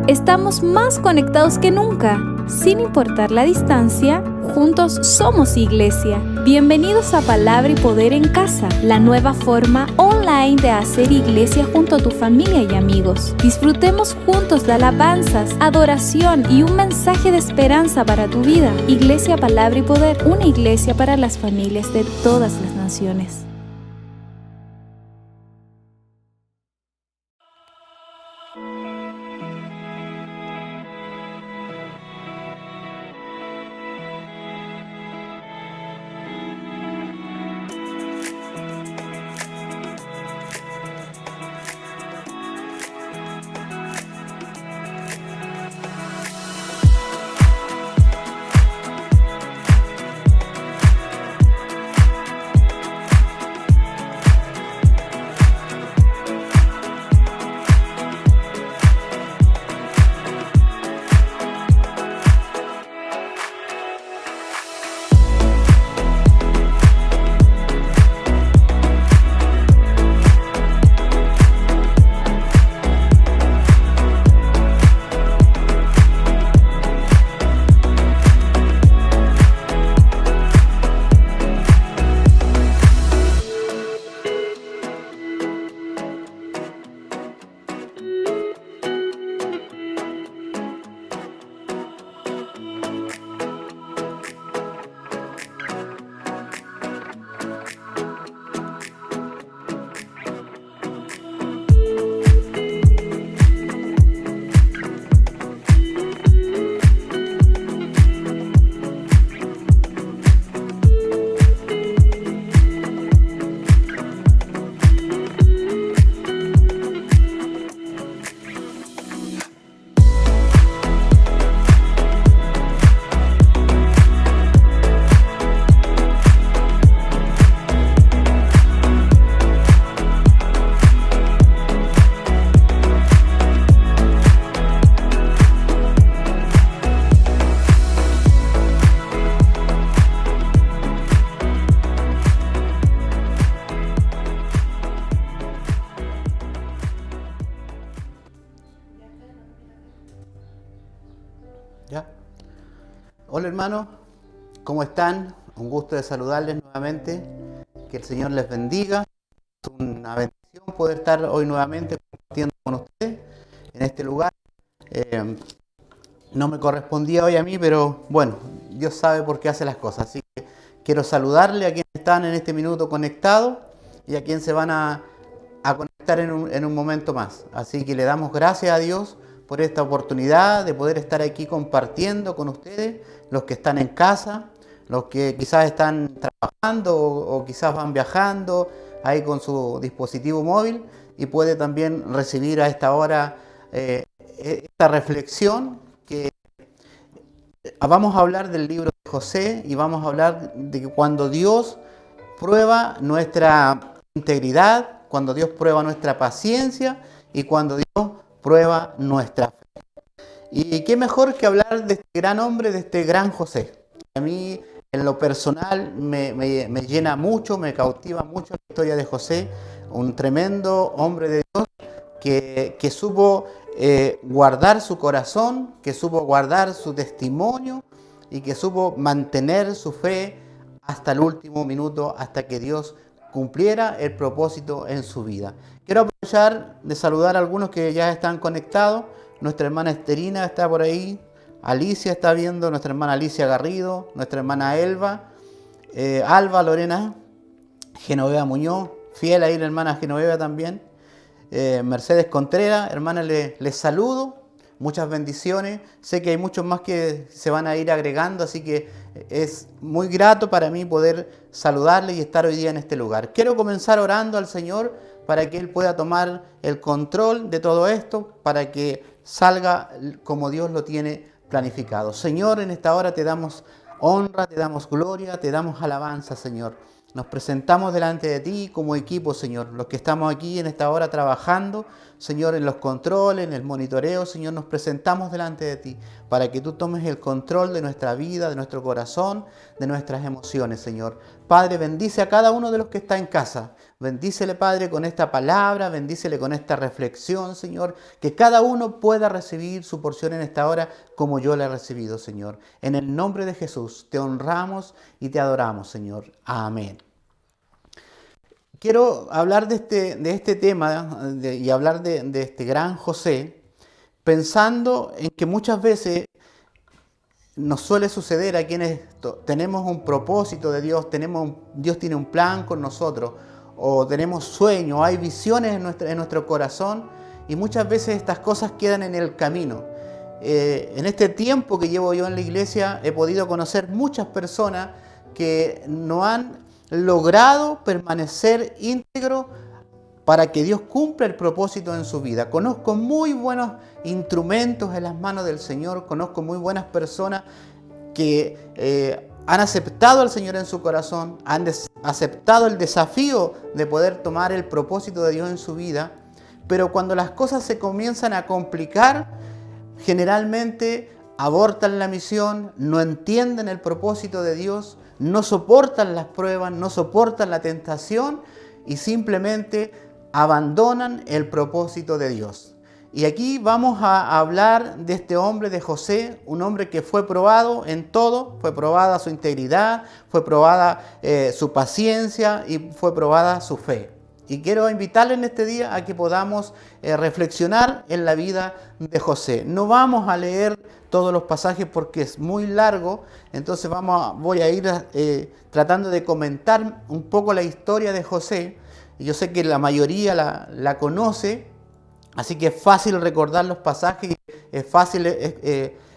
Estamos más conectados que nunca. Sin importar la distancia, juntos somos iglesia. Bienvenidos a Palabra y Poder en Casa, la nueva forma online de hacer iglesia junto a tu familia y amigos. Disfrutemos juntos de alabanzas, adoración y un mensaje de esperanza para tu vida. Iglesia Palabra y Poder, una iglesia para las familias de todas las naciones. Hola hermanos, ¿cómo están? Un gusto de saludarles nuevamente, que el Señor les bendiga. Es una bendición poder estar hoy nuevamente compartiendo con ustedes en este lugar. No me correspondía hoy a mí, pero bueno, Dios sabe por qué hace las cosas. Así que quiero saludarle a quienes están en este minuto conectados y a quienes se van a conectar en un momento más. Así que le damos gracias a Dios por esta oportunidad de poder estar aquí compartiendo con ustedes, los que están en casa, los que quizás están trabajando o quizás van viajando ahí con su dispositivo móvil y puede también recibir a esta hora esta reflexión que vamos a hablar del libro de José y vamos a hablar de que cuando Dios prueba nuestra integridad, cuando Dios prueba nuestra paciencia y cuando Dios prueba nuestra fe. Y qué mejor que hablar de este gran hombre, de este gran José. A mí, en lo personal, me llena mucho, me cautiva mucho la historia de José, un tremendo hombre de Dios que supo guardar su corazón, que supo guardar su testimonio y que supo mantener su fe hasta el último minuto, hasta que Dios cumpliera el propósito en su vida. Quiero aprovechar de saludar a algunos que ya están conectados. Nuestra hermana Esterina está por ahí, Alicia está viendo, nuestra hermana Alicia Garrido, nuestra hermana Elba, Alba Lorena, Genoveva Muñoz, fiel ahí la hermana Genoveva también, Mercedes Contreras, hermana, les saludo, muchas bendiciones. Sé que hay muchos más que se van a ir agregando, así que es muy grato para mí poder saludarle y estar hoy día en este lugar. Quiero comenzar orando al Señor para que Él pueda tomar el control de todo esto, para que salga como Dios lo tiene planificado. Señor, en esta hora te damos honra, te damos gloria, te damos alabanza, Señor. Nos presentamos delante de ti como equipo, Señor. Los que estamos aquí en esta hora trabajando, Señor, en los controles, en el monitoreo, Señor, nos presentamos delante de ti para que tú tomes el control de nuestra vida, de nuestro corazón, de nuestras emociones, Señor. Padre, bendice a cada uno de los que está en casa. Bendícele, Padre, con esta palabra, bendícele con esta reflexión, Señor, que cada uno pueda recibir su porción en esta hora como yo la he recibido, Señor. En el nombre de Jesús te honramos y te adoramos, Señor. Amén. Quiero hablar de este tema y hablar de este gran José, pensando en que muchas veces nos suele suceder a quienes tenemos un propósito de Dios, Dios tiene un plan con nosotros, o tenemos sueños, hay visiones en nuestro corazón, y muchas veces estas cosas quedan en el camino. En este tiempo que llevo yo en la iglesia he podido conocer muchas personas que no han logrado permanecer íntegro para que Dios cumpla el propósito en su vida. Conozco muy buenos instrumentos en las manos del Señor, conozco muy buenas personas que han aceptado al Señor en su corazón, han aceptado el desafío de poder tomar el propósito de Dios en su vida, pero cuando las cosas se comienzan a complicar, generalmente abortan la misión, no entienden el propósito de Dios, no soportan las pruebas, no soportan la tentación y simplemente abandonan el propósito de Dios. Y aquí vamos a hablar de este hombre, de José, un hombre que fue probado en todo, fue probada su integridad, fue probada su paciencia y fue probada su fe. Y quiero invitarles en este día a que podamos reflexionar en la vida de José. No vamos a leer todos los pasajes porque es muy largo, entonces voy a ir tratando de comentar un poco la historia de José. Yo sé que la mayoría la conoce, así que es fácil recordar los pasajes, es fácil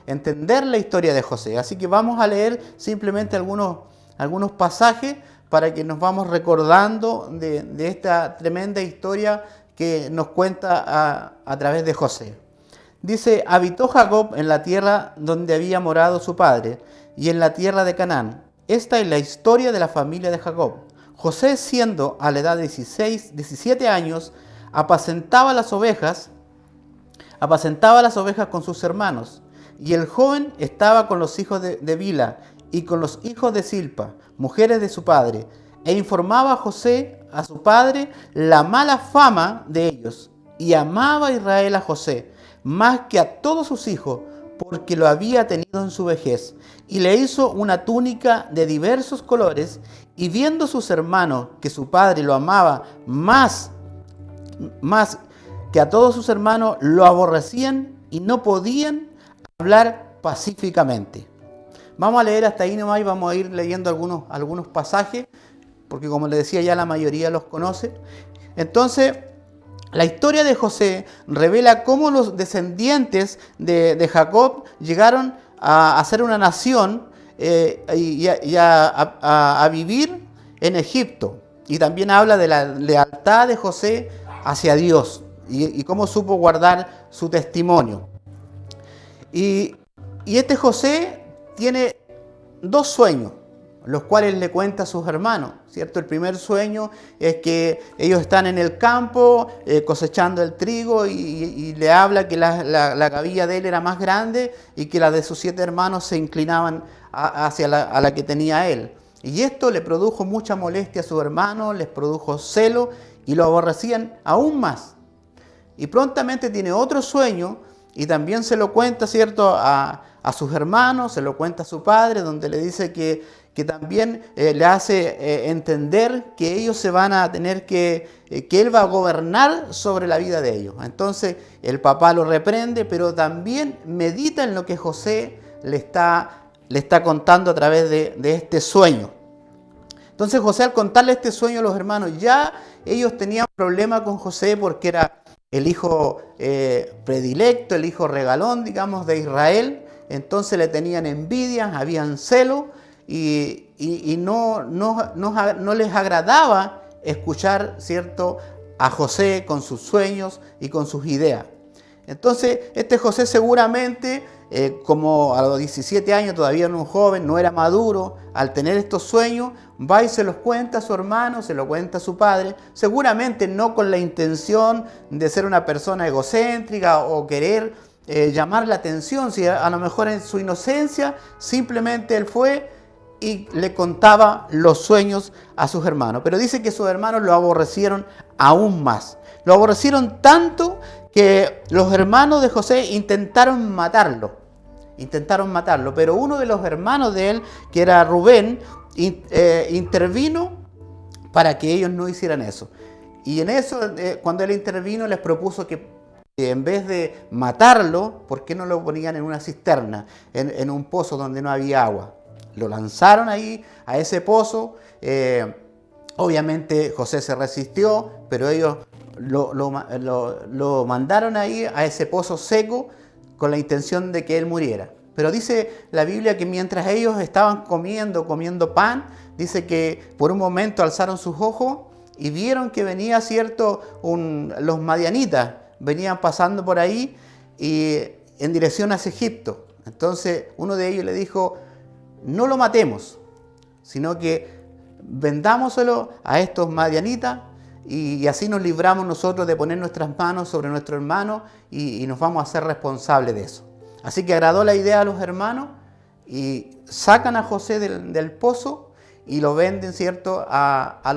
entender la historia de José. Así que vamos a leer simplemente algunos pasajes para que nos vamos recordando de esta tremenda historia que nos cuenta a través de José. Dice, habitó Jacob en la tierra donde había morado su padre, y en la tierra de Canaán. Esta es la historia de la familia de Jacob. José, siendo a la edad de 17 años, apacentaba las ovejas con sus hermanos. Y el joven estaba con los hijos de Bilha y con los hijos de Silpa, mujeres de su padre, e informaba a José, a su padre, la mala fama de ellos. Y amaba a Israel a José, más que a todos sus hijos, porque lo había tenido en su vejez. Y le hizo una túnica de diversos colores, y viendo sus hermanos que su padre lo amaba más que a todos sus hermanos, lo aborrecían y no podían hablar pacíficamente. Vamos a leer hasta ahí nomás y vamos a ir leyendo algunos pasajes, porque como les decía ya la mayoría los conoce. Entonces, la historia de José revela cómo los descendientes de Jacob llegaron a ser una nación y a vivir en Egipto. Y también habla de la lealtad de José hacia Dios y cómo supo guardar su testimonio. Y este José tiene dos sueños, los cuales le cuenta a sus hermanos, ¿cierto? El primer sueño es que ellos están en el campo cosechando el trigo y le habla que la gavilla de él era más grande y que la de sus 7 hermanos se inclinaban hacia a la que tenía él. Y esto le produjo mucha molestia a sus hermanos, les produjo celo y lo aborrecían aún más. Y prontamente tiene otro sueño y también se lo cuenta, ¿cierto?, a sus hermanos, se lo cuenta a su padre, donde le dice que también le hace entender que ellos se van a tener que él va a gobernar sobre la vida de ellos. Entonces el papá lo reprende, pero también medita en lo que José le está contando a través de este sueño. Entonces José, al contarle este sueño a los hermanos, ya ellos tenían problema con José porque era el hijo predilecto, el hijo regalón, digamos, de Israel. Entonces le tenían envidia, habían celo y no les agradaba escuchar, ¿cierto?, a José con sus sueños y con sus ideas. Entonces, este José seguramente, como a los 17 años todavía era un joven, no era maduro, al tener estos sueños, va y se los cuenta a su hermano, se los cuenta a su padre, seguramente no con la intención de ser una persona egocéntrica o querer llamar la atención, si a lo mejor en su inocencia simplemente él fue y le contaba los sueños a sus hermanos. Pero dice que sus hermanos lo aborrecieron aún más. Lo aborrecieron tanto que los hermanos de José intentaron matarlo, pero uno de los hermanos de él, que era Rubén, intervino para que ellos no hicieran eso. Y en eso, cuando él intervino, les propuso que en vez de matarlo, ¿por qué no lo ponían en una cisterna, en un pozo donde no había agua? Lo lanzaron ahí, a ese pozo. Obviamente José se resistió, pero ellos lo mandaron ahí a ese pozo seco con la intención de que él muriera. Pero dice la Biblia que mientras ellos estaban comiendo pan, dice que por un momento alzaron sus ojos y vieron que venía, los madianitas venían pasando por ahí y en dirección hacia Egipto. Entonces uno de ellos le dijo: no lo matemos, sino que vendámoselo a estos madianitas y así nos libramos nosotros de poner nuestras manos sobre nuestro hermano y nos vamos a hacer responsables de eso. Así que agradó la idea a los hermanos y sacan a José del pozo y lo venden, ¿cierto?, a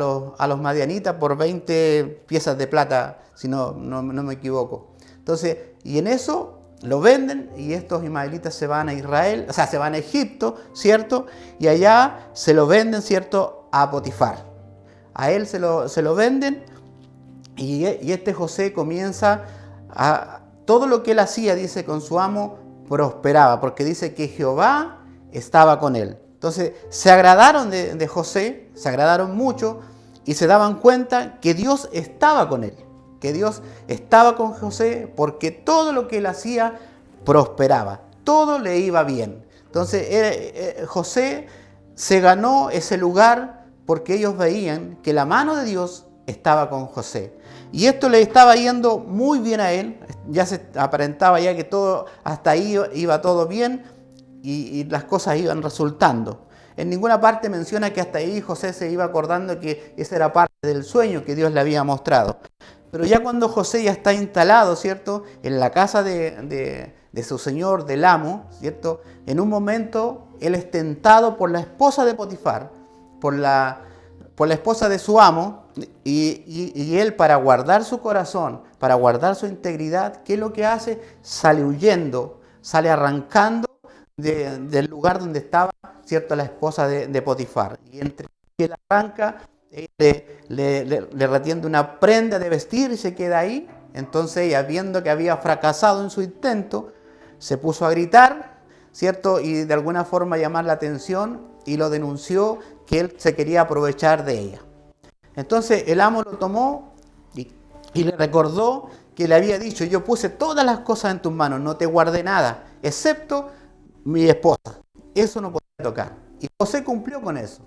los madianitas por 20 piezas de plata, si no me equivoco. Entonces, y en eso lo venden y estos ismaelitas se van a Israel, se van a Egipto, ¿cierto? Y allá se lo venden, ¿cierto?, a Potifar. A él se lo venden y este José comienza todo lo que él hacía, dice, con su amo, prosperaba, porque dice que Jehová estaba con él. Entonces se agradaron de José, se agradaron mucho y se daban cuenta que Dios estaba con él, que Dios estaba con José, porque todo lo que él hacía prosperaba, todo le iba bien. Entonces José se ganó ese lugar porque ellos veían que la mano de Dios estaba con José. Y esto le estaba yendo muy bien a él, ya se aparentaba ya que todo, hasta ahí iba todo bien y las cosas iban resultando. En ninguna parte menciona que hasta ahí José se iba acordando que esa era parte del sueño que Dios le había mostrado. Pero ya cuando José ya está instalado, ¿cierto?, en la casa de su señor, del amo, ¿cierto?, en un momento él es tentado por la esposa de Potifar, por la esposa de su amo, y él, para guardar su corazón, para guardar su integridad, ¿qué es lo que hace? Sale huyendo, sale arrancando del lugar donde estaba, ¿cierto?, la esposa de Potifar. Y entre que él arranca, le retiende una prenda de vestir y se queda ahí. Entonces ella, viendo que había fracasado en su intento, se puso a gritar, ¿cierto?, y de alguna forma llamar la atención, y lo denunció que él se quería aprovechar de ella. Entonces el amo lo tomó y le recordó que le había dicho: yo puse todas las cosas en tus manos, no te guardé nada, excepto mi esposa. Eso no podía tocar. Y José cumplió con eso.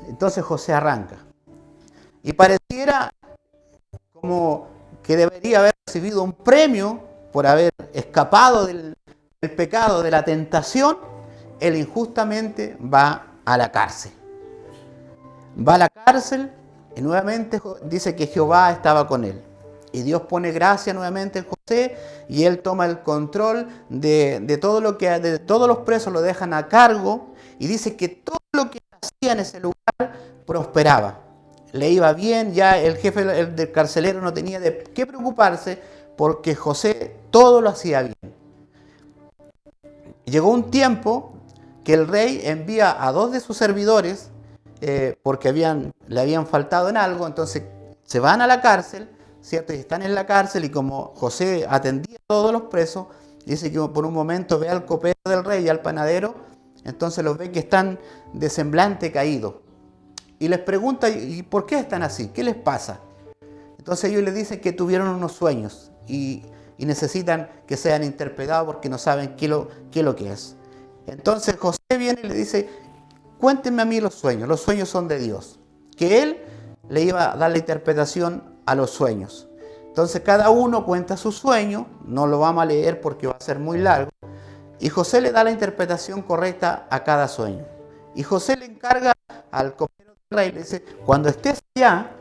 Entonces José arranca. Y pareciera como que debería haber recibido un premio por haber escapado del pecado, de la tentación. Él injustamente va a la cárcel. Va a la cárcel y nuevamente dice que Jehová estaba con él. Y Dios pone gracia nuevamente en José y él toma el control de todo lo que de todos los presos, lo dejan a cargo, y dice que todo lo que hacía en ese lugar prosperaba. Le iba bien, ya el jefe del carcelero no tenía de qué preocuparse porque José todo lo hacía bien. Llegó un tiempo que el rey envía a 2 de sus servidores porque le habían faltado en algo, entonces se van a la cárcel, ¿cierto? Y están en la cárcel, y como José atendía a todos los presos, dice que por un momento ve al copero del rey y al panadero, entonces los ve que están de semblante caído. Y les pregunta: ¿y por qué están así? ¿Qué les pasa? Entonces ellos le dicen que tuvieron unos sueños y necesitan que sean interpretados porque no saben qué es lo que es. Entonces José viene y le dice: cuéntenme a mí los sueños son de Dios. Que él le iba a dar la interpretación a los sueños. Entonces cada uno cuenta su sueño, no lo vamos a leer porque va a ser muy largo, y José le da la interpretación correcta a cada sueño. Y José le encarga al copero del rey, le dice, cuando estés allá,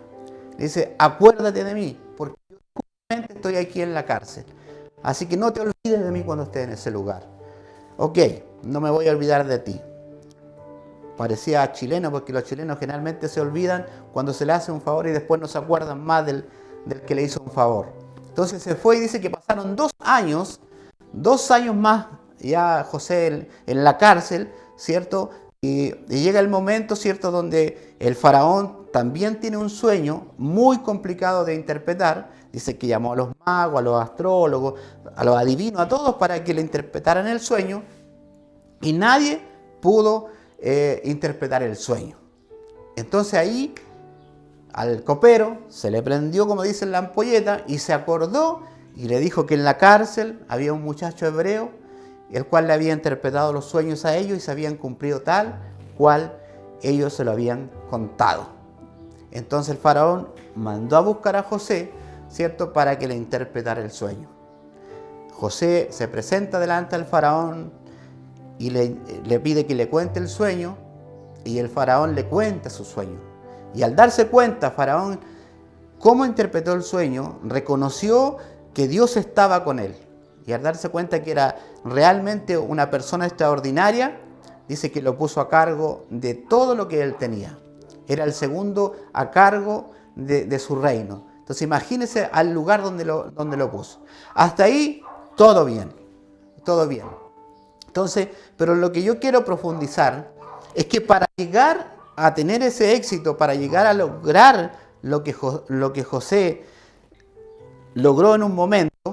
le dice, acuérdate de mí, porque yo justamente estoy aquí en la cárcel. Así que no te olvides de mí cuando estés en ese lugar. Ok, no me voy a olvidar de ti. Parecía chileno, porque los chilenos generalmente se olvidan cuando se le hace un favor y después no se acuerdan más del que le hizo un favor. Entonces se fue y dice que pasaron 2 años más ya José en la cárcel, ¿cierto? Y llega el momento, ¿cierto?, donde el faraón también tiene un sueño muy complicado de interpretar. Dice que llamó a los magos, a los astrólogos, a los adivinos, a todos para que le interpretaran el sueño. Y nadie pudo interpretar el sueño. Entonces ahí al copero se le prendió, como dicen, la ampolleta y se acordó y le dijo que en la cárcel había un muchacho hebreo, el cual le había interpretado los sueños a ellos y se habían cumplido tal cual ellos se lo habían contado. Entonces el faraón mandó a buscar a José, ¿cierto?, para que le interpretara el sueño. José se presenta delante del faraón y le pide que le cuente el sueño, y el faraón le cuenta su sueño. Y al darse cuenta, Faraón, cómo interpretó el sueño, reconoció que Dios estaba con él. Y al darse cuenta que era realmente una persona extraordinaria, dice que lo puso a cargo de todo lo que él tenía. Era el segundo a cargo de su reino. Entonces imagínense al lugar donde lo puso. Hasta ahí, todo bien. Todo bien. Entonces, pero lo que yo quiero profundizar es que para llegar a tener ese éxito, para llegar a lograr lo que José logró en un momento,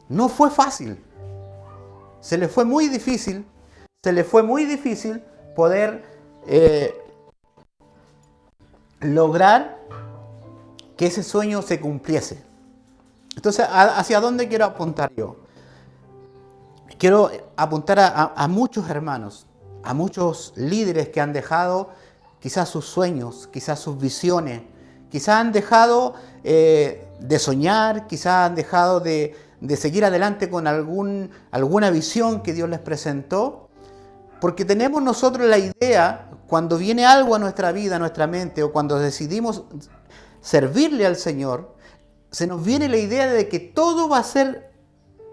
no fue fácil. Se le fue muy difícil poder lograr que ese sueño se cumpliese. Entonces, ¿hacia dónde quiero apuntar yo? Quiero apuntar a muchos hermanos, a muchos líderes que han dejado quizás sus sueños, quizás sus visiones, quizás han dejado de soñar, quizás han dejado de seguir adelante con alguna visión que Dios les presentó, porque tenemos nosotros la idea, cuando viene algo a nuestra vida, a nuestra mente, o cuando decidimos servirle al Señor, se nos viene la idea de que todo va a ser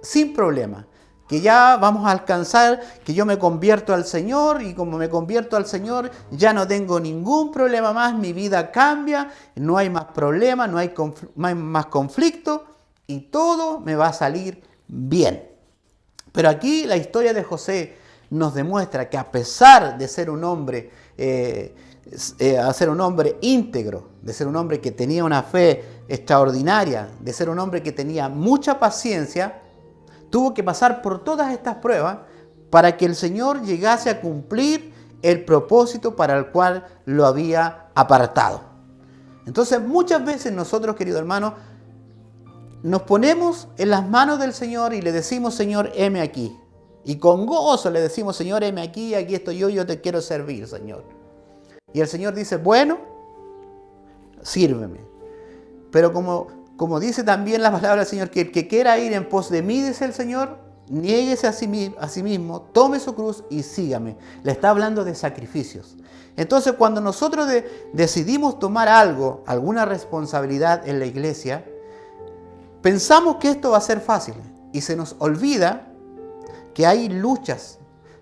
sin problema. Que ya vamos a alcanzar, que yo me convierto al Señor y como me convierto al Señor ya no tengo ningún problema más, mi vida cambia, no hay más problemas, no hay más conflicto y todo me va a salir bien. Pero aquí la historia de José nos demuestra que a pesar de ser un hombre, íntegro, de ser un hombre que tenía una fe extraordinaria, de ser un hombre que tenía mucha paciencia, tuvo que pasar por todas estas pruebas para que el Señor llegase a cumplir el propósito para el cual lo había apartado. Entonces, muchas veces nosotros, queridos hermanos, nos ponemos en las manos del Señor y le decimos, Señor, heme aquí. Y con gozo le decimos, Señor, heme aquí, aquí estoy yo te quiero servir, Señor. Y el Señor dice, bueno, sírveme. Pero como dice también la palabra del Señor, que el que quiera ir en pos de mí, dice el Señor, niéguese a sí mismo, tome su cruz y sígame. Le está hablando de sacrificios. Entonces, cuando nosotros decidimos tomar alguna responsabilidad en la iglesia, pensamos que esto va a ser fácil y se nos olvida que hay luchas,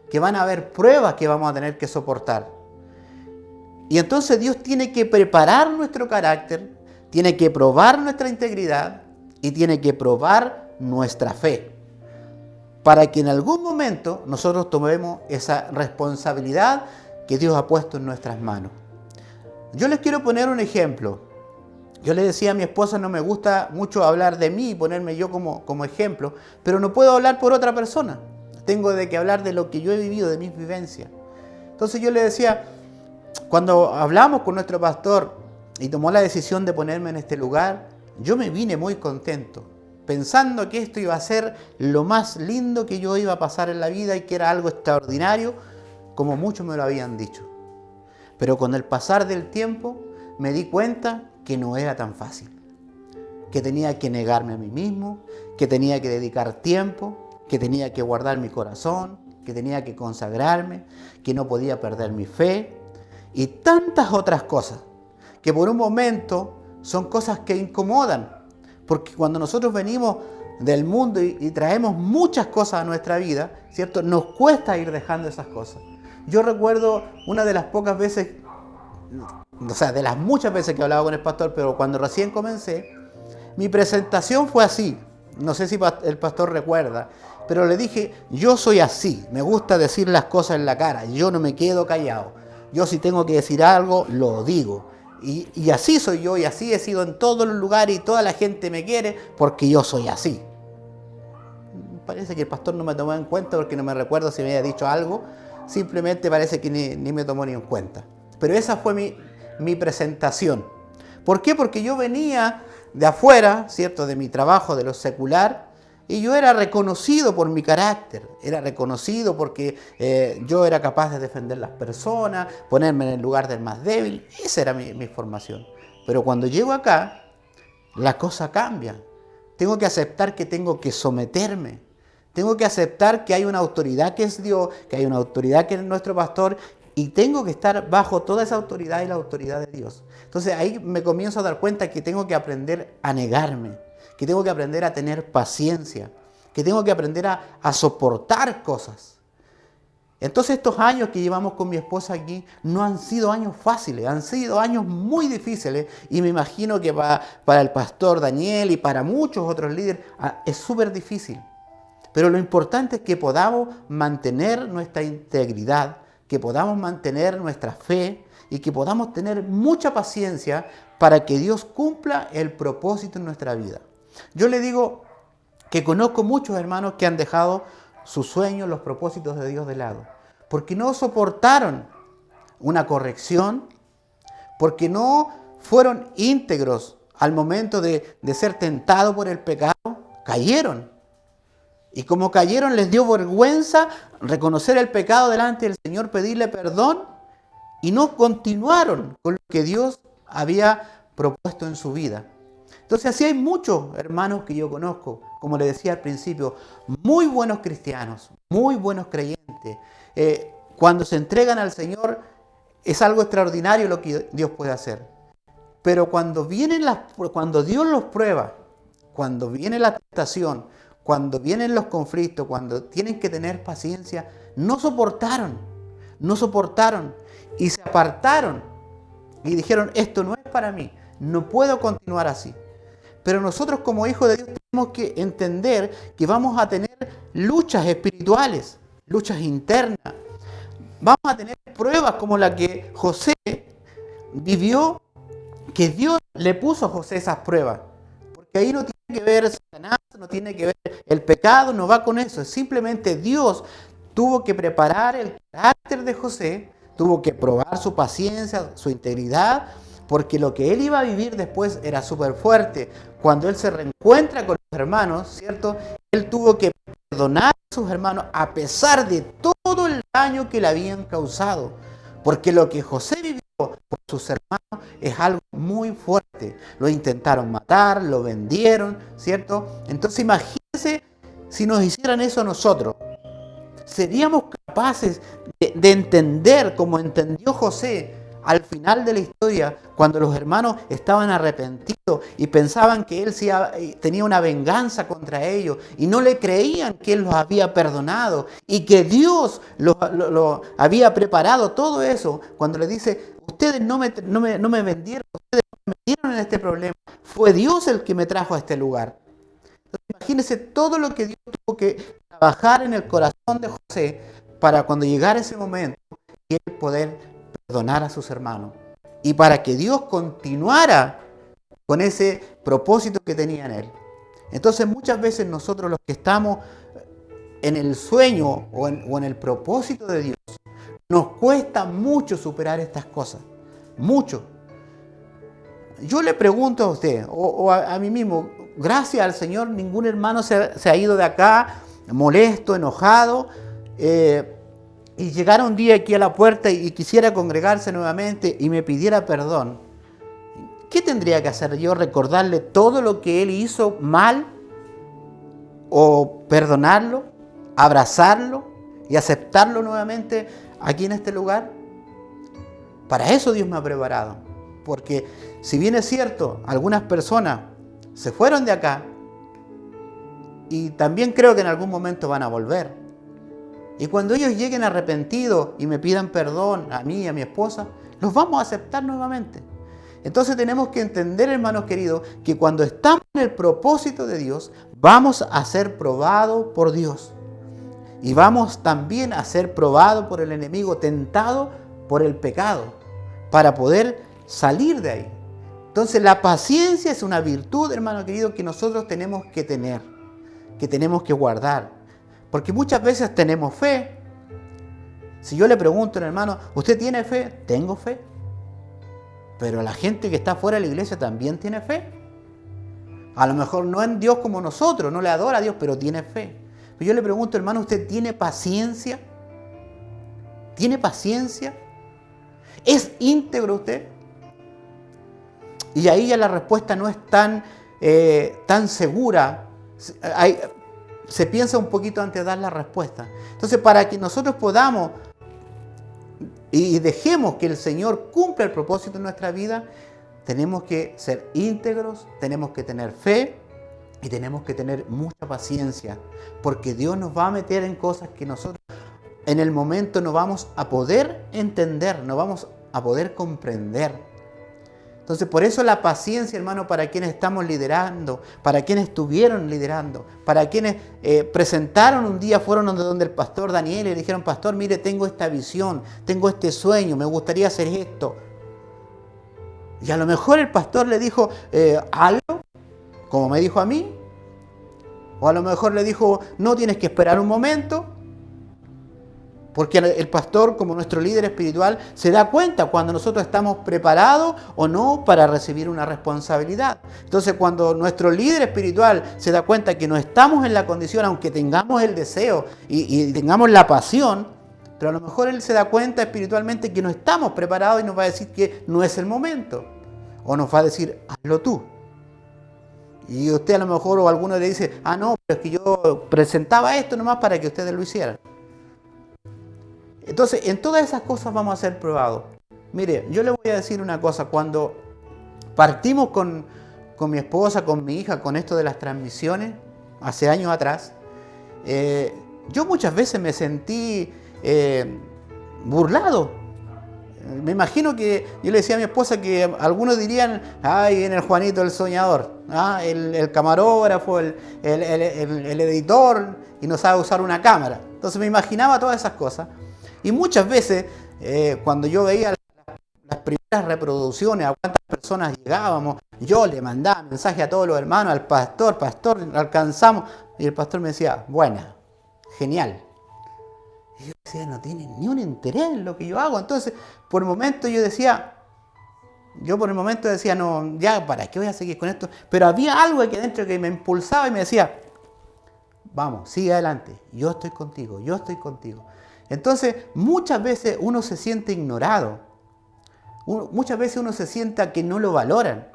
que van a haber pruebas que vamos a tener que soportar. Y entonces Dios tiene que preparar nuestro carácter, tiene que probar nuestra integridad y tiene que probar nuestra fe para que en algún momento nosotros tomemos esa responsabilidad que Dios ha puesto en nuestras manos. Yo les quiero poner un ejemplo. Yo le decía a mi esposa, no me gusta mucho hablar de mí y ponerme yo como ejemplo, pero no puedo hablar por otra persona. Tengo que hablar de lo que yo he vivido, de mis vivencias. Entonces yo le decía, cuando hablamos con nuestro pastor y tomó la decisión de ponerme en este lugar, yo me vine muy contento, pensando que esto iba a ser lo más lindo que yo iba a pasar en la vida y que era algo extraordinario, como muchos me lo habían dicho. Pero con el pasar del tiempo me di cuenta que no era tan fácil. que tenía que negarme a mí mismo, que tenía que dedicar tiempo, que tenía que guardar mi corazón, que tenía que consagrarme, que no podía perder mi fe y tantas otras cosas que por un momento son cosas que incomodan, porque cuando nosotros venimos del mundo y traemos muchas cosas a nuestra vida, ¿cierto? Nos cuesta ir dejando esas cosas. Yo recuerdo una de las pocas veces, o sea, de las muchas veces que hablaba con el pastor, pero cuando recién comencé, mi presentación fue así. No sé si el pastor recuerda, pero le dije, yo soy así, me gusta decir las cosas en la cara, yo no me quedo callado. Yo si tengo que decir algo, lo digo. Y así soy yo, y así he sido en todos los lugares, y toda la gente me quiere porque yo soy así. Parece que el pastor no me tomó en cuenta porque no me recuerdo si me había dicho algo. Simplemente parece que ni me tomó ni en cuenta. Pero esa fue mi presentación. ¿Por qué? Porque yo venía de afuera, ¿cierto? De mi trabajo, de lo secular, y yo era reconocido por mi carácter, era reconocido porque yo era capaz de defender las personas, ponerme en el lugar del más débil. Esa era mi formación. Pero cuando llego acá, la cosa cambia. Tengo que aceptar que tengo que someterme. Tengo que aceptar que hay una autoridad que es Dios, que hay una autoridad que es nuestro pastor, y tengo que estar bajo toda esa autoridad y la autoridad de Dios. Entonces ahí me comienzo a dar cuenta que tengo que aprender a negarme, que tengo que aprender a tener paciencia, que tengo que aprender a soportar cosas. Entonces estos años que llevamos con mi esposa aquí no han sido años fáciles, han sido años muy difíciles, y me imagino que para el pastor Daniel y para muchos otros líderes es súper difícil. Pero lo importante es que podamos mantener nuestra integridad, que podamos mantener nuestra fe y que podamos tener mucha paciencia para que Dios cumpla el propósito en nuestra vida. Yo le digo que conozco muchos hermanos que han dejado sus sueños, los propósitos de Dios de lado, porque no soportaron una corrección, porque no fueron íntegros al momento de ser tentados por el pecado, cayeron. Y como cayeron, les dio vergüenza reconocer el pecado delante del Señor, pedirle perdón, y no continuaron con lo que Dios había propuesto en su vida. Entonces así hay muchos hermanos que yo conozco, como les decía al principio, muy buenos cristianos, muy buenos creyentes. Cuando se entregan al Señor es algo extraordinario lo que Dios puede hacer. Pero cuando Dios los prueba, cuando viene la tentación, cuando vienen los conflictos, cuando tienen que tener paciencia, no soportaron y se apartaron y dijeron, esto no es para mí, no puedo continuar así. Pero nosotros como hijos de Dios tenemos que entender que vamos a tener luchas espirituales, luchas internas. Vamos a tener pruebas como la que José vivió, que Dios le puso a José esas pruebas. Porque ahí no tiene que ver Satanás, no tiene que ver el pecado, no va con eso. Simplemente Dios tuvo que preparar el carácter de José, tuvo que probar su paciencia, su integridad, porque lo que él iba a vivir después era súper fuerte. Cuando él se reencuentra con los hermanos, ¿cierto? Él tuvo que perdonar a sus hermanos a pesar de todo el daño que le habían causado. Porque lo que José vivió por sus hermanos es algo muy fuerte. Lo intentaron matar, lo vendieron, ¿cierto? Entonces imagínense si nos hicieran eso a nosotros. ¿Seríamos capaces de entender como entendió José al final de la historia, cuando los hermanos estaban arrepentidos y pensaban que él tenía una venganza contra ellos y no le creían que él los había perdonado y que Dios lo había preparado todo eso? Cuando le dice, ustedes no me vendieron, ustedes no me metieron en este problema, fue Dios el que me trajo a este lugar. Entonces, imagínense todo lo que Dios tuvo que trabajar en el corazón de José para cuando llegara ese momento y él poder perdonar a sus hermanos y para que Dios continuara con ese propósito que tenía en él. Entonces muchas veces nosotros los que estamos en el sueño o en el propósito de Dios, nos cuesta mucho superar estas cosas, mucho. Yo le pregunto a usted o a mí mismo, gracias al Señor ningún hermano se ha ido de acá molesto, enojado, y llegara un día aquí a la puerta y quisiera congregarse nuevamente y me pidiera perdón. ¿qué tendría que hacer yo? ¿Recordarle todo lo que él hizo mal? ¿O perdonarlo? ¿Abrazarlo? ¿Y aceptarlo nuevamente aquí en este lugar? Para eso Dios me ha preparado. Porque si bien es cierto, algunas personas se fueron de acá y también creo que en algún momento van a volver. Y cuando ellos lleguen arrepentidos y me pidan perdón a mí y a mi esposa, los vamos a aceptar nuevamente. Entonces tenemos que entender, hermanos queridos, que cuando estamos en el propósito de Dios, vamos a ser probados por Dios. Y vamos también a ser probados por el enemigo, tentados por el pecado, para poder salir de ahí. Entonces la paciencia es una virtud, hermano querido, que nosotros tenemos que tener, que tenemos que guardar. Porque muchas veces tenemos fe. Si yo le pregunto al hermano, ¿usted tiene fe? Tengo fe. Pero la gente que está fuera de la iglesia también tiene fe. A lo mejor no en Dios como nosotros, no le adora a Dios, pero tiene fe. Pero yo le pregunto, hermano, ¿usted tiene paciencia? ¿Tiene paciencia? ¿Es íntegro usted? Y ahí ya la respuesta no es tan segura. Se piensa un poquito antes de dar la respuesta. Entonces, para que nosotros podamos y dejemos que el Señor cumpla el propósito en nuestra vida, tenemos que ser íntegros, tenemos que tener fe y tenemos que tener mucha paciencia, porque Dios nos va a meter en cosas que nosotros en el momento no vamos a poder entender, no vamos a poder comprender. Entonces, por eso la paciencia, hermano, para quienes estamos liderando, para quienes estuvieron liderando, para quienes presentaron un día, fueron donde el pastor Daniel y le dijeron, pastor, mire, tengo esta visión, tengo este sueño, me gustaría hacer esto. Y a lo mejor el pastor le dijo algo, como me dijo a mí, o a lo mejor le dijo, no, tienes que esperar un momento. Porque el pastor, como nuestro líder espiritual, se da cuenta cuando nosotros estamos preparados o no para recibir una responsabilidad. Entonces, cuando nuestro líder espiritual se da cuenta que no estamos en la condición, aunque tengamos el deseo y tengamos la pasión, pero a lo mejor él se da cuenta espiritualmente que no estamos preparados y nos va a decir que no es el momento. O nos va a decir, hazlo tú. Y usted a lo mejor o alguno le dice, no, pero es que yo presentaba esto nomás para que ustedes lo hicieran. Entonces, en todas esas cosas vamos a ser probados. Mire, yo le voy a decir una cosa. Cuando partimos con mi esposa, con mi hija, con esto de las transmisiones, hace años atrás, yo muchas veces me sentí burlado. Me imagino que yo le decía a mi esposa que algunos dirían, ay, viene el Juanito el soñador, el camarógrafo, el editor, y no sabe usar una cámara. Entonces me imaginaba todas esas cosas. Y muchas veces, cuando yo veía las primeras reproducciones, a cuántas personas llegábamos, yo le mandaba mensaje a todos los hermanos, al pastor, alcanzamos. Y el pastor me decía, buena, genial. Y yo decía, no tiene ni un interés en lo que yo hago. Entonces, por el momento decía, no, ya, ¿para qué voy a seguir con esto? Pero había algo aquí adentro que me impulsaba y me decía, vamos, sigue adelante, yo estoy contigo, yo estoy contigo. Entonces, muchas veces uno se siente ignorado. Muchas veces uno se siente que no lo valoran.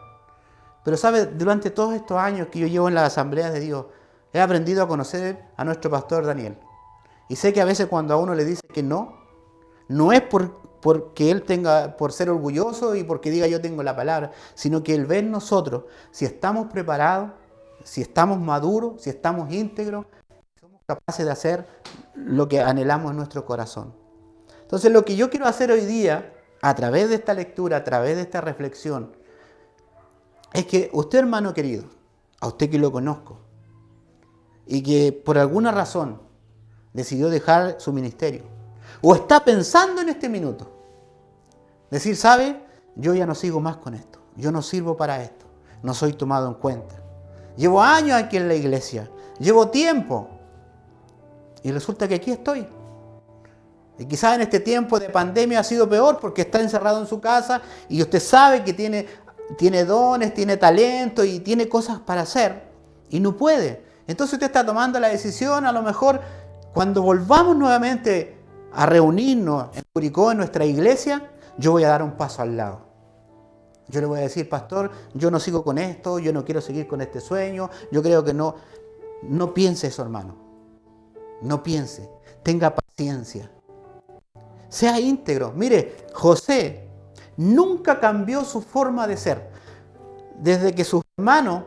Pero, ¿sabe? Durante todos estos años que yo llevo en las asambleas de Dios, he aprendido a conocer a nuestro pastor Daniel. Y sé que a veces cuando a uno le dice que no es porque él tenga, por ser orgulloso y porque diga yo tengo la palabra, sino que él ve en nosotros si estamos preparados, si estamos maduros, si estamos íntegros, somos capaces de hacer lo que anhelamos en nuestro corazón. Entonces, lo que yo quiero hacer hoy día, a través de esta lectura, a través de esta reflexión, es que usted, hermano querido, a usted que lo conozco, y que por alguna razón decidió dejar su ministerio, o está pensando en este minuto, decir, ¿sabe? Yo ya no sigo más con esto, yo no sirvo para esto, no soy tomado en cuenta. Llevo años aquí en la iglesia, llevo tiempo, y resulta que aquí estoy. Y quizás en este tiempo de pandemia ha sido peor porque está encerrado en su casa y usted sabe que tiene dones, tiene talento y tiene cosas para hacer y no puede. Entonces usted está tomando la decisión, a lo mejor cuando volvamos nuevamente a reunirnos en Curicó, en nuestra iglesia, yo voy a dar un paso al lado. Yo le voy a decir, pastor, yo no sigo con esto, yo no quiero seguir con este sueño, yo creo que no. No piense eso, hermano. No piense. Tenga paciencia. Sea íntegro. Mire, José nunca cambió su forma de ser. Desde que su hermano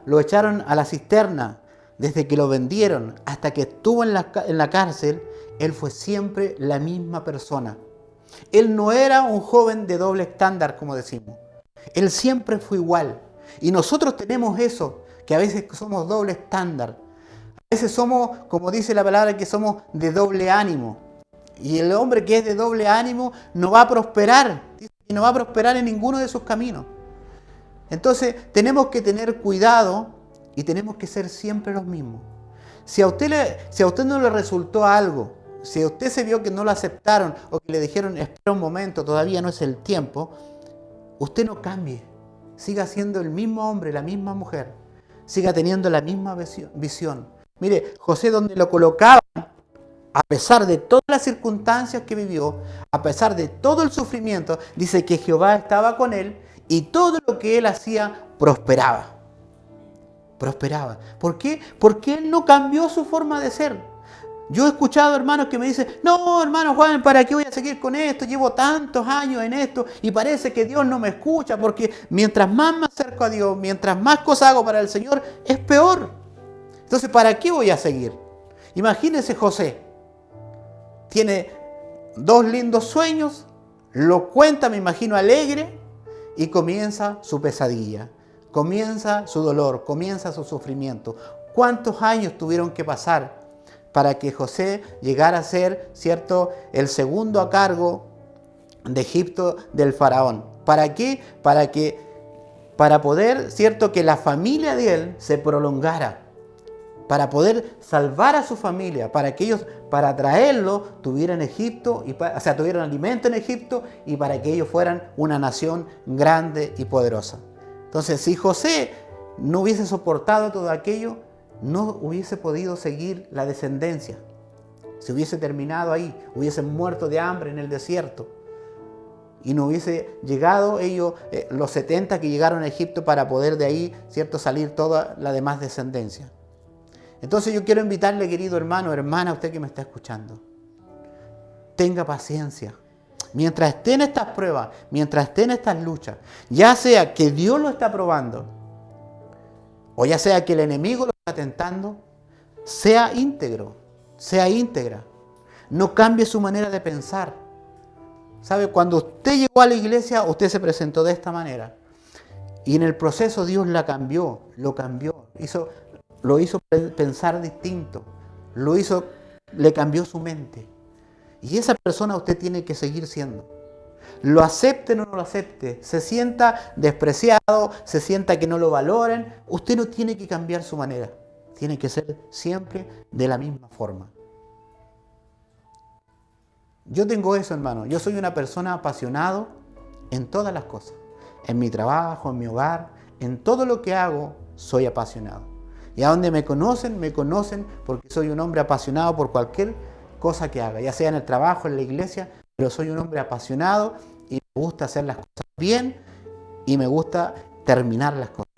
lo echaron a la cisterna, desde que lo vendieron, hasta que estuvo en la cárcel, él fue siempre la misma persona. Él no era un joven de doble estándar, como decimos. Él siempre fue igual. Y nosotros tenemos eso, que a veces somos doble estándar. A veces somos, como dice la palabra, que somos de doble ánimo. Y el hombre que es de doble ánimo no va a prosperar. Y no va a prosperar en ninguno de sus caminos. Entonces tenemos que tener cuidado y tenemos que ser siempre los mismos. Si a usted no le resultó algo, si a usted se vio que no lo aceptaron o que le dijeron, espera un momento, todavía no es el tiempo, usted no cambie. Siga siendo el mismo hombre, la misma mujer. Siga teniendo la misma visión. Mire, José, donde lo colocaban, a pesar de todas las circunstancias que vivió, a pesar de todo el sufrimiento, dice que Jehová estaba con él y todo lo que él hacía prosperaba. Prosperaba. ¿Por qué? Porque él no cambió su forma de ser. Yo he escuchado hermanos que me dicen, no, hermano Juan, ¿para qué voy a seguir con esto? Llevo tantos años en esto y parece que Dios no me escucha porque mientras más me acerco a Dios, mientras más cosas hago para el Señor, es peor. Entonces, ¿para qué voy a seguir? Imagínense José. Tiene 2 lindos sueños, lo cuenta, me imagino, alegre y comienza su pesadilla, comienza su dolor, comienza su sufrimiento. ¿Cuántos años tuvieron que pasar para que José llegara a ser, ¿cierto?, el segundo a cargo de Egipto del faraón? ¿Para qué? Para poder, ¿cierto?, que la familia de él se prolongara, para poder salvar a su familia, para que ellos, para traerlo, tuvieran Egipto, tuvieran alimento en Egipto y para que ellos fueran una nación grande y poderosa. Entonces, si José no hubiese soportado todo aquello, no hubiese podido seguir la descendencia. Se hubiese terminado ahí, hubiesen muerto de hambre en el desierto. Y no hubiese llegado ellos, los 70 que llegaron a Egipto, para poder de ahí, ¿cierto?, salir toda la demás descendencia. Entonces yo quiero invitarle, querido hermano, hermana, usted que me está escuchando, tenga paciencia. Mientras esté en estas pruebas, mientras esté en estas luchas, ya sea que Dios lo está probando, o ya sea que el enemigo lo está tentando, sea íntegro, sea íntegra. No cambie su manera de pensar. ¿Sabe? Cuando usted llegó a la iglesia, usted se presentó de esta manera. Y en el proceso Dios la cambió, lo cambió. Lo hizo pensar distinto. Le cambió su mente. Y esa persona usted tiene que seguir siendo. Lo acepten o no lo acepte, se sienta despreciado, se sienta que no lo valoren, usted no tiene que cambiar su manera. Tiene que ser siempre de la misma forma. Yo tengo eso, hermano. Yo soy una persona apasionado en todas las cosas. En mi trabajo, en mi hogar, en todo lo que hago, soy apasionado. Y a donde me conocen porque soy un hombre apasionado por cualquier cosa que haga, ya sea en el trabajo, en la iglesia, pero soy un hombre apasionado y me gusta hacer las cosas bien y me gusta terminar las cosas.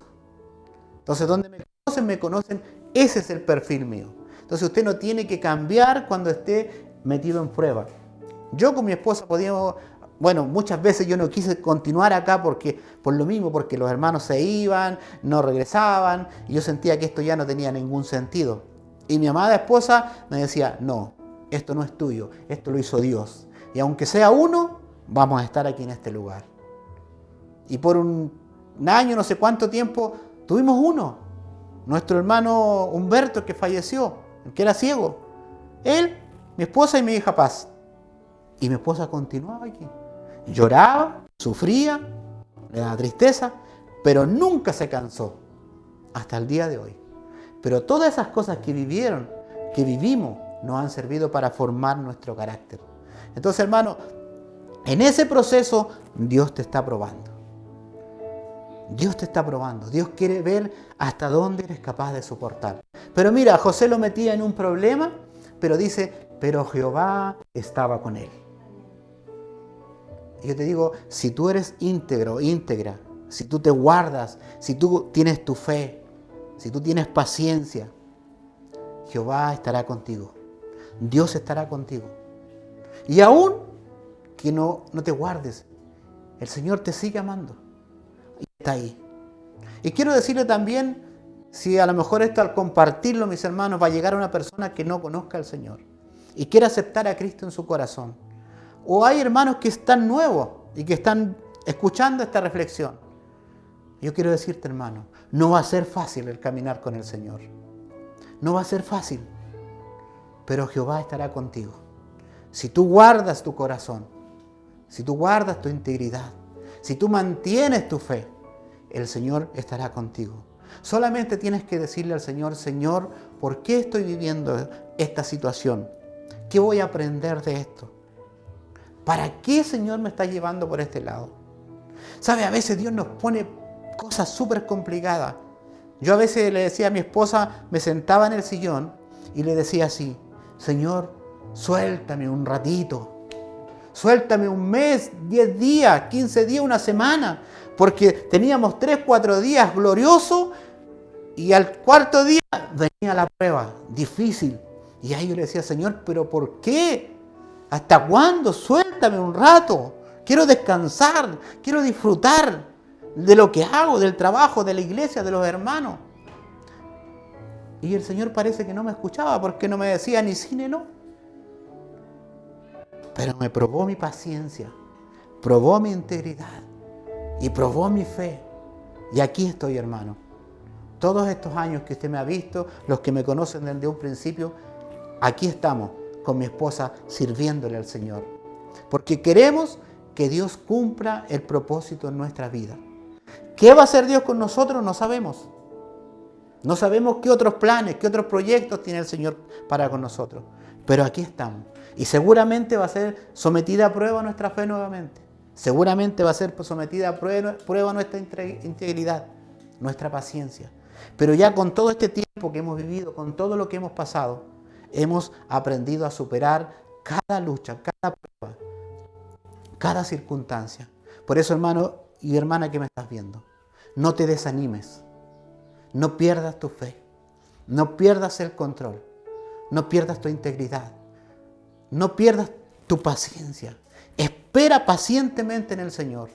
Entonces, donde me conocen, ese es el perfil mío. Entonces, usted no tiene que cambiar cuando esté metido en prueba. Yo con mi esposa muchas veces yo no quise continuar acá por lo mismo, porque los hermanos se iban, no regresaban, y yo sentía que esto ya no tenía ningún sentido. Y mi amada esposa me decía, no, esto no es tuyo, esto lo hizo Dios. Y aunque sea uno, vamos a estar aquí en este lugar. Y por un año, no sé cuánto tiempo, tuvimos uno. Nuestro hermano Humberto, que falleció, el que era ciego. Él, mi esposa y mi hija Paz. Y mi esposa continuaba aquí. Lloraba, sufría, le daba tristeza, pero nunca se cansó. Hasta el día de hoy. Pero todas esas cosas que vivimos, nos han servido para formar nuestro carácter. Entonces, hermano, en ese proceso Dios te está probando. Dios te está probando. Dios quiere ver hasta dónde eres capaz de soportar. Pero mira, José lo metía en un problema, pero dice, pero Jehová estaba con él. Y yo te digo, si tú eres íntegro, íntegra, si tú te guardas, si tú tienes tu fe, si tú tienes paciencia, Jehová estará contigo. Dios estará contigo. Y aún que no te guardes, el Señor te sigue amando. Y está ahí. Y quiero decirle también, si a lo mejor esto al compartirlo, mis hermanos, va a llegar a una persona que no conozca al Señor y quiere aceptar a Cristo en su corazón. O hay hermanos que están nuevos y que están escuchando esta reflexión. Yo quiero decirte, hermano, no va a ser fácil el caminar con el Señor. No va a ser fácil, pero Jehová estará contigo. Si tú guardas tu corazón, si tú guardas tu integridad, si tú mantienes tu fe, el Señor estará contigo. Solamente tienes que decirle al Señor, Señor, ¿por qué estoy viviendo esta situación? ¿Qué voy a aprender de esto? ¿Para qué, Señor, me está llevando por este lado? ¿Sabe? A veces Dios nos pone cosas súper complicadas. Yo a veces le decía a mi esposa, me sentaba en el sillón y le decía así, Señor, suéltame un ratito. Suéltame un mes, 10 días, 15 días, una semana. Porque teníamos 3, 4 días gloriosos y al cuarto día venía la prueba, difícil. Y ahí yo le decía, Señor, ¿pero por qué? ¿Hasta cuándo? Suéltame un rato. Quiero descansar, quiero disfrutar de lo que hago, del trabajo, de la iglesia, de los hermanos. Y el Señor parece que no me escuchaba porque no me decía ni sí ni no. Pero me probó mi paciencia, probó mi integridad y probó mi fe. Y aquí estoy, hermano. Todos estos años que usted me ha visto, los que me conocen desde un principio, aquí estamos con mi esposa sirviéndole al Señor. Porque queremos que Dios cumpla el propósito en nuestra vida. ¿Qué va a hacer Dios con nosotros? No sabemos. No sabemos qué otros planes, qué otros proyectos tiene el Señor para con nosotros. Pero aquí estamos. Y seguramente va a ser sometida a prueba nuestra fe nuevamente. Seguramente va a ser sometida a prueba nuestra integridad, nuestra paciencia. Pero ya con todo este tiempo que hemos vivido, con todo lo que hemos pasado, hemos aprendido a superar cada lucha, cada prueba, cada circunstancia. Por eso, hermano y hermana que me estás viendo, no te desanimes. No pierdas tu fe. No pierdas el control. No pierdas tu integridad. No pierdas tu paciencia. Espera pacientemente en el Señor.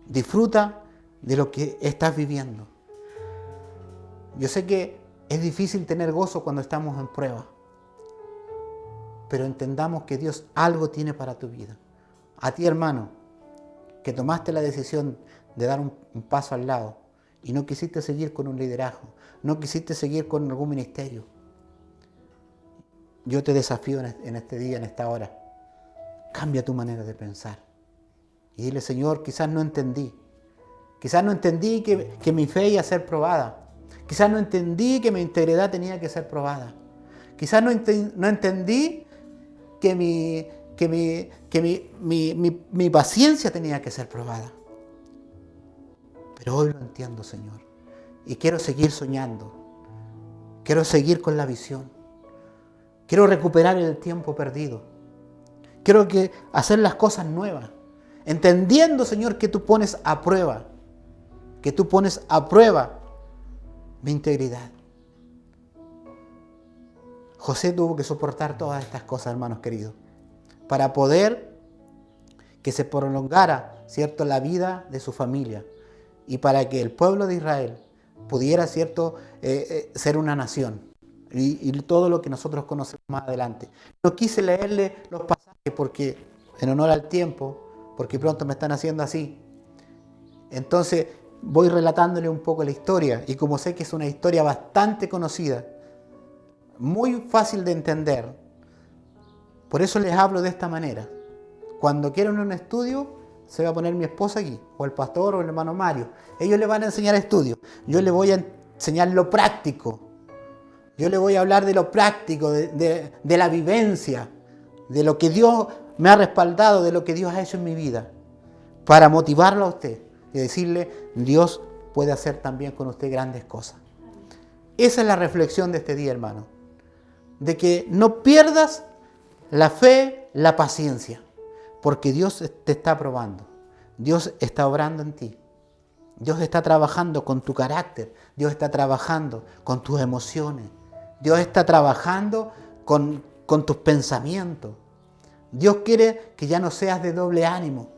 Disfruta de lo que estás viviendo. Yo sé que es difícil tener gozo cuando estamos en prueba. Pero entendamos que Dios algo tiene para tu vida. A ti, hermano, que tomaste la decisión de dar un paso al lado y no quisiste seguir con un liderazgo, no quisiste seguir con algún ministerio. Yo te desafío en este día, en esta hora. Cambia tu manera de pensar. Y dile, Señor, quizás no entendí. Quizás no entendí que mi fe iba a ser probada. Quizás no entendí que mi integridad tenía que ser probada. Quizás no entendí que mi paciencia tenía que ser probada. Pero hoy lo entiendo, Señor. Y quiero seguir soñando. Quiero seguir con la visión. Quiero recuperar el tiempo perdido. Quiero hacer las cosas nuevas. Entendiendo, Señor, que tú pones a prueba. Que tú pones a prueba mi integridad. José tuvo que soportar todas estas cosas, hermanos queridos, para poder que se prolongara, ¿cierto?, la vida de su familia y para que el pueblo de Israel pudiera, ¿cierto?, ser una nación y todo lo que nosotros conocemos más adelante. No quise leerle los pasajes porque, en honor al tiempo, porque pronto me están haciendo así. Entonces voy relatándole un poco la historia y como sé que es una historia bastante conocida, muy fácil de entender, por eso les hablo de esta manera. Cuando quieran un estudio, se va a poner mi esposa aquí, o el pastor o el hermano Mario. Ellos le van a enseñar estudio. Yo le voy a enseñar lo práctico. Yo le voy a hablar de lo práctico, de la vivencia, de lo que Dios me ha respaldado, de lo que Dios ha hecho en mi vida, para motivarlo a usted y decirle, Dios puede hacer también con usted grandes cosas. Esa es la reflexión de este día, hermano. De que no pierdas la fe, la paciencia. Porque Dios te está probando. Dios está obrando en ti. Dios está trabajando con tu carácter. Dios está trabajando con tus emociones. Dios está trabajando con tus pensamientos. Dios quiere que ya no seas de doble ánimo.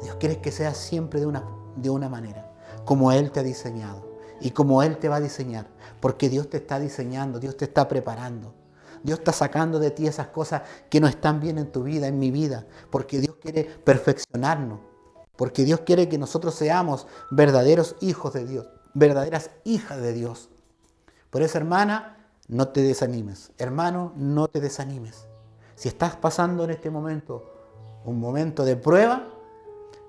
Dios quiere que seas siempre de una manera, como Él te ha diseñado y como Él te va a diseñar. Porque Dios te está diseñando, Dios te está preparando. Dios está sacando de ti esas cosas que no están bien en tu vida, en mi vida. Porque Dios quiere perfeccionarnos. Porque Dios quiere que nosotros seamos verdaderos hijos de Dios, verdaderas hijas de Dios. Por eso, hermana, no te desanimes. Hermano, no te desanimes. Si estás pasando en este momento un momento de prueba,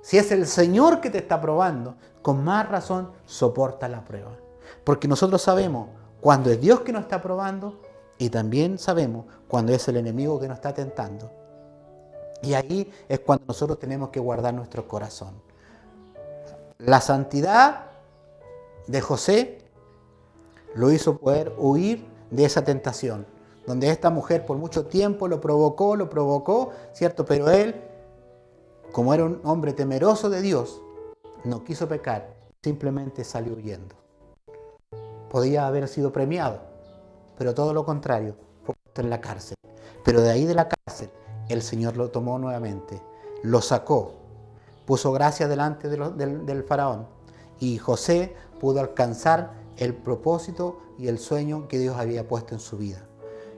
si es el Señor que te está probando, con más razón soporta la prueba. Porque nosotros sabemos cuando es Dios que nos está probando y también sabemos cuando es el enemigo que nos está tentando. Y ahí es cuando nosotros tenemos que guardar nuestro corazón. La santidad de José lo hizo poder huir de esa tentación, donde esta mujer por mucho tiempo lo provocó, ¿cierto? Pero él, como era un hombre temeroso de Dios, no quiso pecar, simplemente salió huyendo. Podía haber sido premiado, pero todo lo contrario, fue puesto en la cárcel. Pero de ahí de la cárcel, el Señor lo tomó nuevamente, lo sacó, puso gracia delante del faraón y José pudo alcanzar el propósito y el sueño que Dios había puesto en su vida.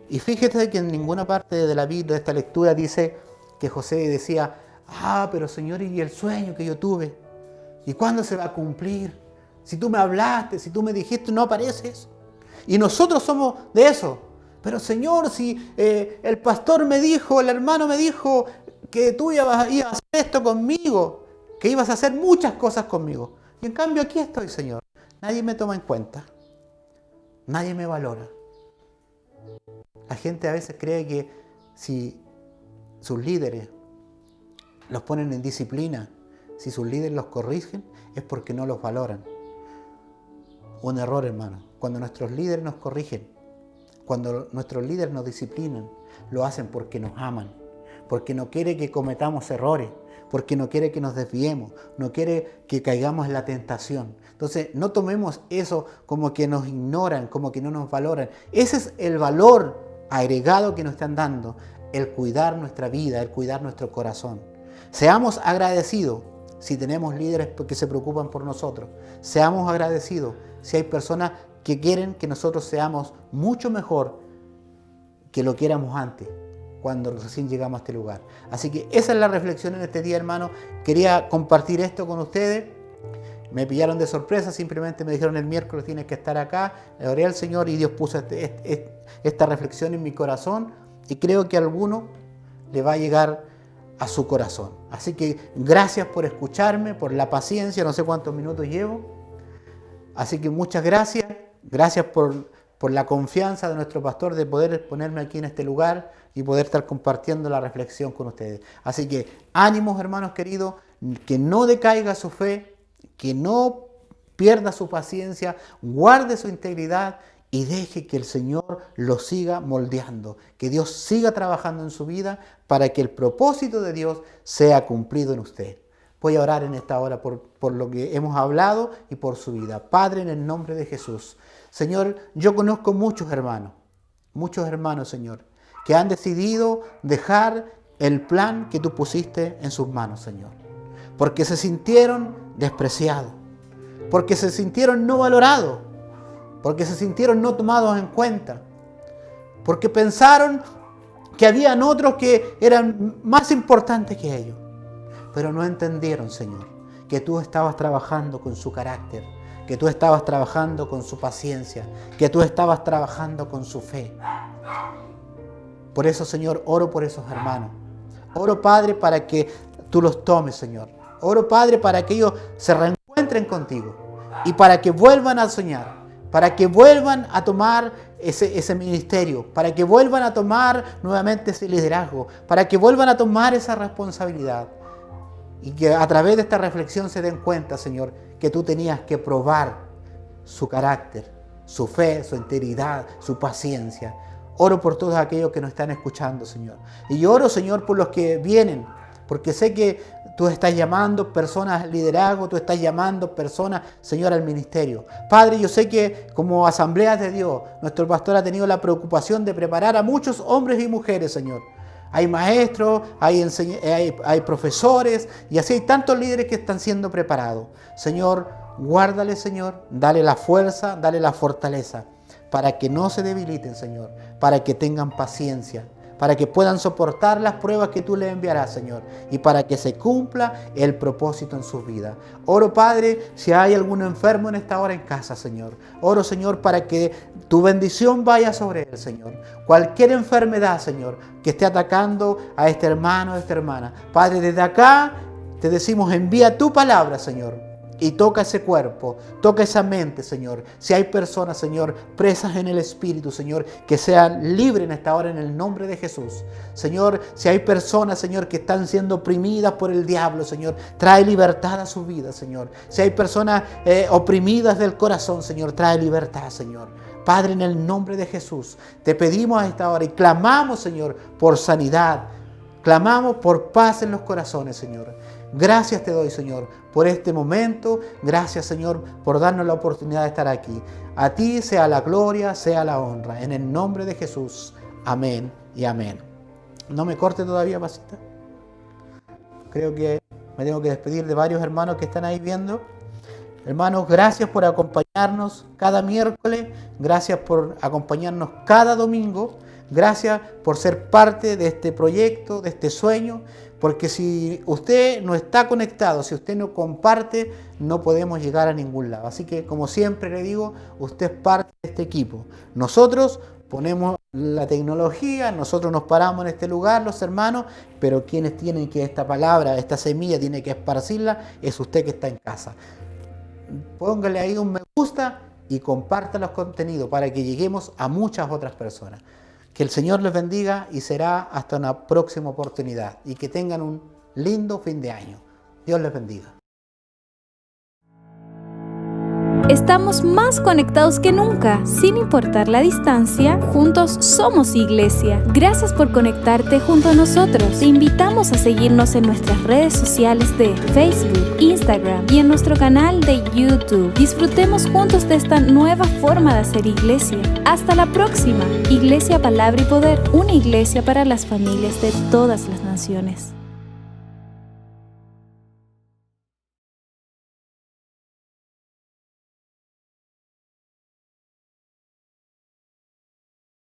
Y fíjate que en ninguna parte de la Biblia, de esta lectura, dice que José decía, pero Señor, ¿y el sueño que yo tuve? ¿Y cuándo se va a cumplir? Si tú me hablaste, si tú me dijiste, no aparece eso. Y nosotros somos de eso. Pero Señor, si el pastor me dijo, el hermano me dijo que tú ibas a hacer esto conmigo, que ibas a hacer muchas cosas conmigo. Y en cambio aquí estoy, Señor. Nadie me toma en cuenta. Nadie me valora. La gente a veces cree que si sus líderes los ponen en disciplina, si sus líderes los corrigen, es porque no los valoran. Un error, hermano. Cuando nuestros líderes nos corrigen, cuando nuestros líderes nos disciplinan, lo hacen porque nos aman, porque no quiere que cometamos errores, porque no quiere que nos desviemos, no quiere que caigamos en la tentación. Entonces, no tomemos eso como que nos ignoran, como que no nos valoran. Ese es el valor agregado que nos están dando, el cuidar nuestra vida, el cuidar nuestro corazón. Seamos agradecidos si tenemos líderes que se preocupan por nosotros. Seamos agradecidos si hay personas que quieren que nosotros seamos mucho mejor que lo que éramos antes, cuando recién llegamos a este lugar. Así que esa es la reflexión en este día, hermano. Quería compartir esto con ustedes. Me pillaron de sorpresa, simplemente me dijeron el miércoles tienes que estar acá. Le oré al Señor y Dios puso esta reflexión en mi corazón y creo que a alguno le va a llegar a su corazón. Así que gracias por escucharme, por la paciencia, no sé cuántos minutos llevo. Así que muchas gracias. Gracias por la confianza de nuestro pastor de poder ponerme aquí en este lugar y poder estar compartiendo la reflexión con ustedes. Así que ánimos, hermanos queridos, que no decaiga su fe, que no pierda su paciencia, guarde su integridad y deje que el Señor lo siga moldeando, que Dios siga trabajando en su vida para que el propósito de Dios sea cumplido en usted. Voy a orar en esta hora por lo que hemos hablado y por su vida. Padre, en el nombre de Jesús. Señor, yo conozco muchos hermanos, Señor, que han decidido dejar el plan que tú pusiste en sus manos, Señor. Porque se sintieron despreciados, porque se sintieron no valorados, porque se sintieron no tomados en cuenta, porque pensaron que habían otros que eran más importantes que ellos. Pero no entendieron, Señor, que tú estabas trabajando con su carácter, que tú estabas trabajando con su paciencia, que tú estabas trabajando con su fe. Por eso, Señor, oro por esos hermanos. Oro, Padre, para que tú los tomes, Señor. Oro, Padre, para que ellos se reencuentren contigo y para que vuelvan a soñar, para que vuelvan a tomar ese ministerio, para que vuelvan a tomar nuevamente ese liderazgo, para que vuelvan a tomar esa responsabilidad. Y que a través de esta reflexión se den cuenta, Señor, que tú tenías que probar su carácter, su fe, su integridad, su paciencia. Oro por todos aquellos que nos están escuchando, Señor. Y yo oro, Señor, por los que vienen, porque sé que tú estás llamando personas al liderazgo, tú estás llamando personas, Señor, al ministerio. Padre, yo sé que como asambleas de Dios, nuestro pastor ha tenido la preocupación de preparar a muchos hombres y mujeres, Señor. Hay maestros, hay profesores y así hay tantos líderes que están siendo preparados. Señor, guárdale, Señor, dale la fuerza, dale la fortaleza para que no se debiliten, Señor, para que tengan paciencia, para que puedan soportar las pruebas que tú les enviarás, Señor, y para que se cumpla el propósito en sus vidas. Oro, Padre, si hay algún enfermo en esta hora en casa, Señor. Oro, Señor, para que tu bendición vaya sobre él, Señor. Cualquier enfermedad, Señor, que esté atacando a este hermano o a esta hermana. Padre, desde acá te decimos, envía tu palabra, Señor. Y toca ese cuerpo, toca esa mente, Señor. Si hay personas, Señor, presas en el Espíritu, Señor, que sean libres en esta hora en el nombre de Jesús. Señor, si hay personas, Señor, que están siendo oprimidas por el diablo, Señor, trae libertad a su vida, Señor. Si hay personas oprimidas del corazón, Señor, trae libertad, Señor. Padre, en el nombre de Jesús, te pedimos a esta hora y clamamos, Señor, por sanidad. Clamamos por paz en los corazones, Señor. Gracias te doy, Señor, por este momento. Gracias, Señor, por darnos la oportunidad de estar aquí. A ti sea la gloria, sea la honra. En el nombre de Jesús. Amén y amén. No me corte todavía, pasita. Creo que me tengo que despedir de varios hermanos que están ahí viendo. Hermanos, gracias por acompañarnos cada miércoles. Gracias por acompañarnos cada domingo. Gracias por ser parte de este proyecto, de este sueño, porque si usted no está conectado, si usted no comparte, no podemos llegar a ningún lado. Así que, como siempre le digo, usted es parte de este equipo. Nosotros ponemos la tecnología, nosotros nos paramos en este lugar, los hermanos, pero quienes tienen que esta palabra, esta semilla, tiene que esparcirla, es usted que está en casa. Póngale ahí un me gusta y comparta los contenidos para que lleguemos a muchas otras personas. Que el Señor les bendiga y será hasta una próxima oportunidad. Y que tengan un lindo fin de año. Dios les bendiga. Estamos más conectados que nunca, sin importar la distancia, juntos somos iglesia. Gracias por conectarte junto a nosotros. Te invitamos a seguirnos en nuestras redes sociales de Facebook, Instagram y en nuestro canal de YouTube. Disfrutemos juntos de esta nueva forma de hacer iglesia. Hasta la próxima. Iglesia Palabra y Poder, una iglesia para las familias de todas las naciones.